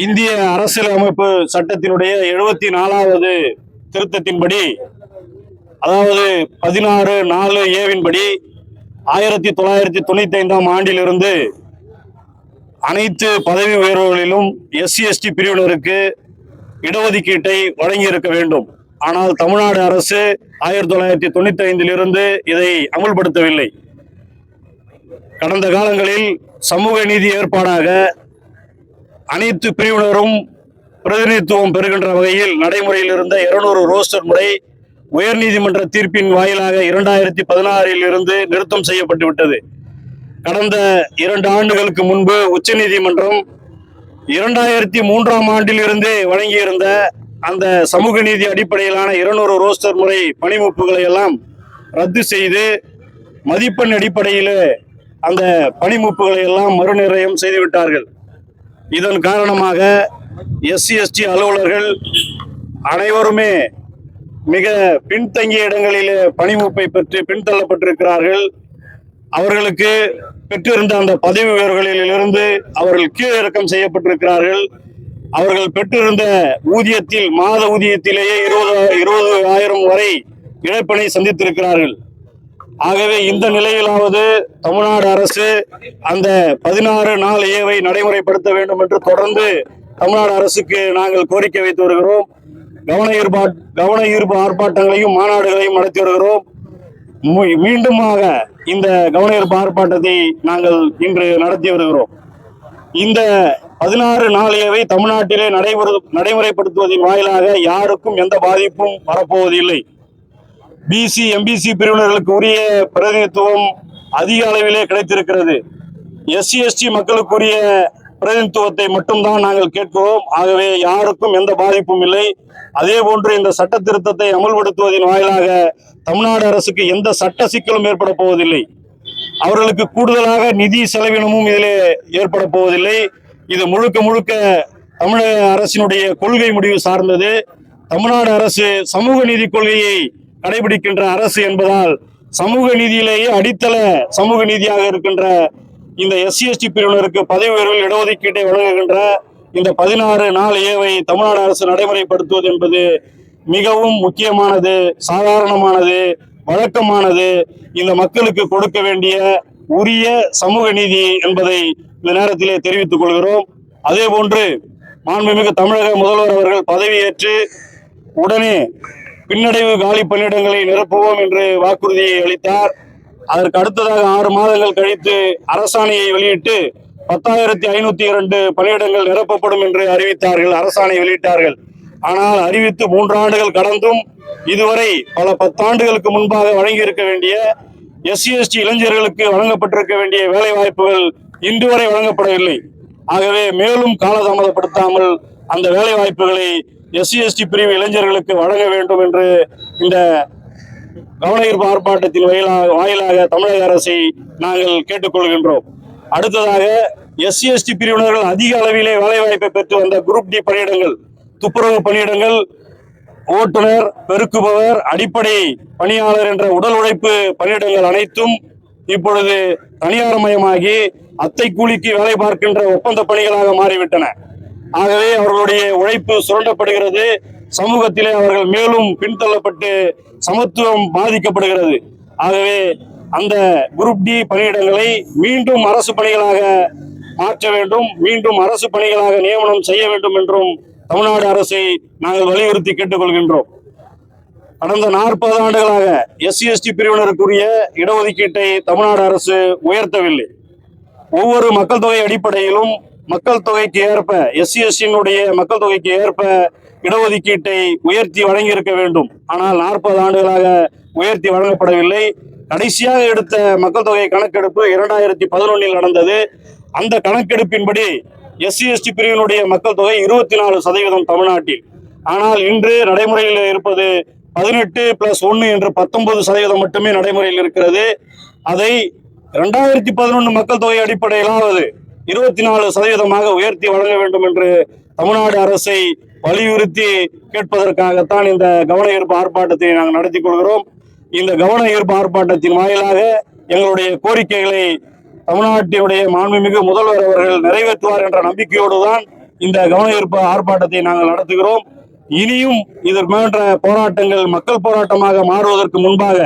இந்திய அரசியலமைப்பு சட்டத்தினுடைய 74வது திருத்தத்தின்படி, அதாவது 16(4)A-வின்படி 1995ஆம் ஆண்டிலிருந்து அனைத்து பதவி உயர்வுகளிலும் SC/ST பிரிவினருக்கு இடஒதுக்கீட்டை வழங்கியிருக்க வேண்டும். ஆனால் தமிழ்நாடு அரசு 1995இலிருந்து இதை அமுல்படுத்தவில்லை. கடந்த காலங்களில் சமூக நீதி ஏற்பாடாக அனைத்து பிரிவினரும் பிரதிநிதித்துவம் பெறுகின்ற வகையில் நடைமுறையில் இருந்த 200 ரோஸ்டர் முறை உயர்நீதிமன்ற தீர்ப்பின் வாயிலாக 2016இல் இருந்து நிறுத்தம் செய்யப்பட்டுவிட்டது. கடந்த 2 ஆண்டுகளுக்கு முன்பு உச்சநீதிமன்றம் 2003ஆம் ஆண்டில் இருந்தே வழங்கியிருந்த அந்த சமூக நீதி அடிப்படையிலான 200 ரோஸ்டர் முறை பணிமூப்புகளை எல்லாம் ரத்து செய்து மதிப்பெண் அடிப்படையில் அந்த பணிமூப்புகளை எல்லாம் மறுநிர்ணயம் செய்துவிட்டார்கள். இதன் காரணமாக SC/ST அலுவலர்கள் அனைவருமே மிக பின்தங்கிய இடங்களில் பணிமூப்பை பெற்று பின்தள்ளப்பட்டிருக்கிறார்கள். அவர்களுக்கு பெற்றிருந்த அந்த பதவி உயர்வுகளில் இருந்து அவர்கள் கீழிறக்கம் செய்யப்பட்டிருக்கிறார்கள். அவர்கள் பெற்றிருந்த ஊதியத்தில் மாத ஊதியத்திலேயே 20,000 வரை இழப்பினை சந்தித்திருக்கிறார்கள். ஆகவே இந்த நிலையிலாவது தமிழ்நாடு அரசு அந்த 16(4)A-வை நடைமுறைப்படுத்த வேண்டும் என்று தொடர்ந்து தமிழ்நாடு அரசுக்கு நாங்கள் கோரிக்கை வைத்து வருகிறோம். கவன ஈர்ப்பு ஆர்ப்பாட்டங்களையும் மாநாடுகளையும் நடத்தி வருகிறோம். மீண்டுமாக இந்த கவன ஈர்ப்பு ஆர்ப்பாட்டத்தை நாங்கள் இன்று நடத்தி வருகிறோம். இந்த 16(4)A-வை தமிழ்நாட்டிலே நடைமுறைப்படுத்துவதன் வாயிலாக யாருக்கும் எந்த பாதிப்பும் வரப்போவதில்லை. BC, MBC பிரிவினர்களுக்கு உரிய பிரதிநிதித்துவம் அதிக அளவிலே கிடைத்திருக்கிறது. SC/ST மக்களுக்குரிய பிரதிநிதித்துவத்தை மட்டும்தான் நாங்கள் கேட்கிறோம். ஆகவே யாருக்கும் எந்த பாதிப்பும் இல்லை. அதே போன்று இந்த சட்ட திருத்தத்தை அமல்படுத்துவதன் வாயிலாக தமிழ்நாடு அரசுக்கு எந்த சட்ட சிக்கலும் ஏற்பட போவதில்லை. அவர்களுக்கு கூடுதலாக நிதி செலவினமும் இதிலே ஏற்பட போவதில்லை. இது முழுக்க முழுக்க தமிழக அரசினுடைய கொள்கை முடிவு சார்ந்தது. தமிழ்நாடு அரசு சமூக நீதி கொள்கையை கடைபிடிக்கின்ற அரசு என்பதால் சமூக நீதியிலேயே அடித்தள சமூக நீதியாக இருக்கின்ற இந்த SC/ST பிரிவினருக்கு பதவி உயர்வில் இடஒதுக்கீட்டை வழங்குகின்ற இந்த 16(4)A-வை தமிழ்நாடு அரசு நடைமுறைப்படுத்துவது என்பது மிகவும் முக்கியமானது, சாதாரணமானது, வழக்கமானது. இந்த மக்களுக்கு கொடுக்க வேண்டிய உரிய சமூக நீதி என்பதை இந்த நேரத்திலே தெரிவித்துக் கொள்கிறோம். அதே போன்று மாண்புமிகு தமிழக முதல்வர் அவர்கள் பதவியேற்று உடனே பின்னடைவு காலி பணியிடங்களை நிரப்புவோம் என்று வாக்குறுதியை அளித்தார். அதற்கு அடுத்ததாக 6 மாதங்கள் கழித்து அரசாணையை வெளியிட்டு 10,502 பணியிடங்கள் நிரப்பப்படும் என்று அறிவித்தார்கள், அரசாணை வெளியிட்டார்கள். ஆனால் அறிவித்து 3 ஆண்டுகள் கடந்தும் இதுவரை பல 10 ஆண்டுகளுக்கு முன்பாக வழங்கியிருக்க வேண்டிய SC/ST இளைஞர்களுக்கு வழங்கப்பட்டிருக்க வேண்டிய வேலை வாய்ப்புகள் இன்று வரை வழங்கப்படவில்லை. ஆகவே மேலும் காலதாமதப்படுத்தாமல் அந்த வேலை வாய்ப்புகளை SC/ST பிரிவு இளைஞர்களுக்கு வழங்க வேண்டும் என்று இந்த கவன ஈர்ப்பு ஆர்ப்பாட்டத்தின் வாயிலாக தமிழக அரசை நாங்கள் கேட்டுக்கொள்கின்றோம். அடுத்ததாக SC/ST பிரிவினர்கள் அதிக அளவிலே வேலை வாய்ப்பை பெற்று வந்த குரூப் D பணியிடங்கள், துப்புரவு பணியிடங்கள், ஓட்டுநர், பெருக்குபவர், அடிப்படை பணியாளர் என்ற உடல் உழைப்பு பணியிடங்கள் அனைத்தும் இப்பொழுது தனியார்மயமாகி அத்தை கூலிக்கு வேலை பார்க்கின்ற ஒப்பந்த பணிகளாக மாறிவிட்டன. ஆகவே அவர்களுடைய உழைப்பு சுரண்டப்படுகிறது. சமூகத்திலே அவர்கள் மேலும் பின்தள்ளப்பட்டு சமத்துவம் பாதிக்கப்படுகிறது. ஆகவே அந்த குரூப் D பணியிடங்களை மீண்டும் அரசு பணிகளாக மாற்ற வேண்டும், மீண்டும் அரசு பணிகளாக நியமனம் செய்ய வேண்டும் என்றும் தமிழ்நாடு அரசை நாங்கள் வலியுறுத்தி கேட்டுக்கொள்கின்றோம். கடந்த 40 ஆண்டுகளாக SC/ST பிரிவினருக்குரிய இடஒதுக்கீட்டை தமிழ்நாடு அரசு உயர்த்தவில்லை. ஒவ்வொரு மக்கள் தொகை அடிப்படையிலும் மக்கள் தொகைக்கு ஏற்ப SC/ST மக்கள் தொகைக்கு ஏற்ப இடஒதுக்கீட்டை உயர்த்தி வழங்கியிருக்க வேண்டும். ஆனால் 40 ஆண்டுகளாக உயர்த்தி வழங்கப்படவில்லை. கடைசியாக எடுத்த மக்கள் தொகை கணக்கெடுப்பு 2011 நடந்தது. அந்த கணக்கெடுப்பின்படி SC/ST பிரிவினுடைய மக்கள் தொகை 24% தமிழ்நாட்டில். ஆனால் இன்று நடைமுறையில் இருப்பது 18+1 என்று 19% மட்டுமே நடைமுறையில் இருக்கிறது. அதை 2011 மக்கள் தொகை அடிப்படையிலாவது 24% உயர்த்தி வழங்க வேண்டும் என்று தமிழ்நாடு அரசை வலியுறுத்தி கேட்பதற்காகத்தான் இந்த கவன ஈர்ப்பு ஆர்ப்பாட்டத்தை நாங்கள் நடத்தி கொள்கிறோம். இந்த கவன ஈர்ப்பு ஆர்ப்பாட்டத்தின் வாயிலாக எங்களுடைய கோரிக்கைகளை தமிழ்நாட்டினுடைய மாண்புமிகு முதல்வர் அவர்கள் நிறைவேற்றுவார் என்ற நம்பிக்கையோடு தான் இந்த கவன ஈர்ப்பு ஆர்ப்பாட்டத்தை நாங்கள் நடத்துகிறோம். இனியும் இதற்கு மேற்ற போராட்டங்கள் மக்கள் போராட்டமாக மாறுவதற்கு முன்பாக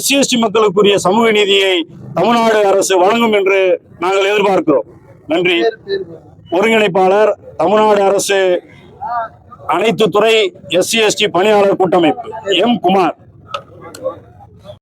SC/ST மக்களுக்குரிய சமூக நீதியை தமிழ்நாடு அரசு வழங்கும் என்று நாங்கள் எதிர்பார்க்கிறோம். நன்றி. ஒருங்கிணைப்பாளர், தமிழ்நாடு அரசு அனைத்து துறை SC/ST பணியாளர் கூட்டமைப்பு, M. குமார்.